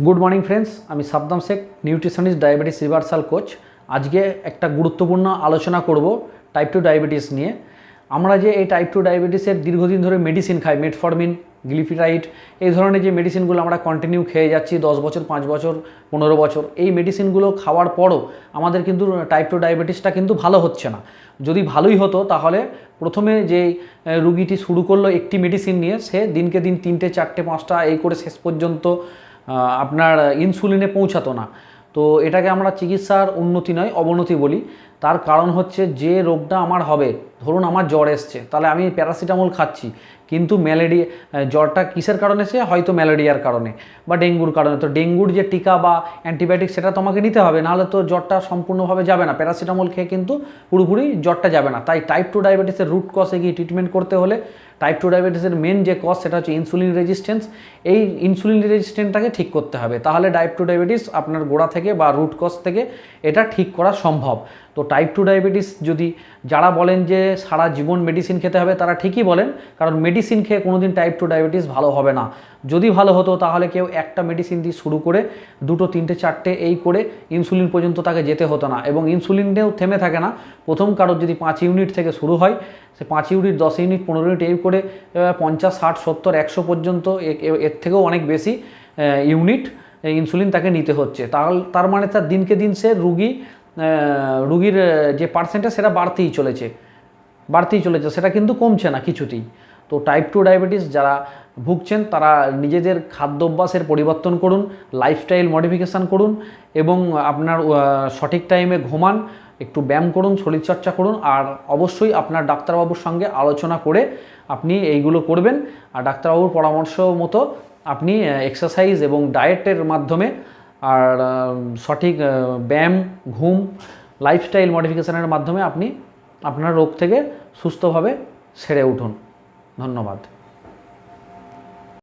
Good morning friends, আমি সাবদাম Sheikh, nutritionist, diabetes reversal coach. আজকে একটা গুরুত্বপূর্ণ আলোচনা করব টাইপ 2 ডায়াবেটিস নিয়ে। আমরা যে এই টাইপ 2 ডায়াবেটিসের দীর্ঘদিন ধরে মেডিসিন খাই, মেটফরমিন, গ্লিফিরাইড, এই ধরনের যে মেডিসিনগুলো আমরা কন্টিনিউ খেয়ে যাচ্ছি 10 বছর, 5 বছর, 15 বছর, এই মেডিসিনগুলো খাওয়ার পরও আমাদের কিন্তু টাইপ 2 ডায়াবেটিসটা কিন্তু ভালো হচ্ছে না। যদি ভালোই হতো তাহলে প্রথমে যে রুগীটি শুরু করলো একটি মেডিসিন নিয়ে, সে দিনকে দিন 3টে 4টে 5টা এই করে শেষ পর্যন্ত আপনার ইনসুলিনে পৌঁছাতো না। তো এটাকে আমরা চিকিৎসার উন্নতি নয়, অবনতি বলি। তার কারণ হচ্ছে, যে রোগটা আমার হবে, ধরুন আমার জ্বর এসছে, তাহলে আমি প্যারাসিটামল খাচ্ছি, কিন্তু জ্বরটা কিসের কারণে এসে? হয়তো ম্যালেরিয়ার কারণে বা ডেঙ্গুর কারণে। তো ডেঙ্গুর যে টিকা বা অ্যান্টিবায়োটিক সেটা তোমাকে নিতে হবে, নাহলে তো জ্বরটা সম্পূর্ণভাবে যাবে না। প্যারাসিটামল খেয়ে কিন্তু পুরোপুরি জ্বরটা যাবে না। তাই টাইপ 2 ডায়াবেটিসের রুট কজে গিয়ে ট্রিটমেন্ট করতে হলে টাইপ 2 ডায়াবেটিসের মেন যে কজ সেটা হচ্ছে ইনসুলিন রেজিস্ট্যান্স। এই ইনসুলিন রেজিস্ট্যান্সটাকে ঠিক করতে হবে, তাহলে টাইপ 2 ডায়াবেটিস আপনার গোড়া থেকে বা রুট কজ থেকে এটা ঠিক করা সম্ভব। তো টাইপ 2 ডায়াবেটিস যদি যারা বলেন যে সারা জীবন মেডিসিন খেতে হবে, তারা ঠিকই বলেন, কারণ মেডিসিন খেয়ে কোনোদিন টাইপ 2 ডায়াবেটিস ভালো হবে না। যদি ভালো হতো তাহলে কেউ একটা মেডিসিন দিয়ে শুরু করে 2টো 3টে 4টে এই করে ইনসুলিন পর্যন্ত তাকে যেতে হতো না। এবং ইনসুলিনটাও থেমে থাকে না। প্রথম কারোর যদি 5 ইউনিট থেকে শুরু হয়, সে 5 ইউনিট, 10 ইউনিট, 15 ইউনিট এই করে 50, 60, 70, 100 পর্যন্ত, এর থেকেও অনেক বেশি ইউনিট ইনসুলিন তাকে নিতে হচ্ছে। তার মানে তার দিনকে দিন সে রুগীর যে পার্সেন্টেজ সেটা বাড়তেই চলেছে, সেটা কিন্তু কমছে না কিছুতেই। তো টাইপ 2 ডায়াবেটিস যারা ভুগছেন তারা নিজেদের খাদ্যাভ্যাসের পরিবর্তন করুন, লাইফস্টাইল মডিফিকেশান করুন, এবং আপনার সঠিক টাইমে ঘুমান, একটু ব্যায়াম করুন, শরীরচর্চা করুন, আর অবশ্যই আপনার ডাক্তারবাবুর সঙ্গে আলোচনা করে আপনি এইগুলো করবেন। আর ডাক্তারবাবুর পরামর্শ মতো আপনি এক্সারসাইজ এবং ডায়েটের মাধ্যমে আর সঠিক ব্যায়াম, ঘুম, লাইফস্টাইল মডিফিকেশানের মাধ্যমে আপনি আপনার রোগ থেকে সুস্থভাবে সেরে উঠুন। ধন্যবাদ।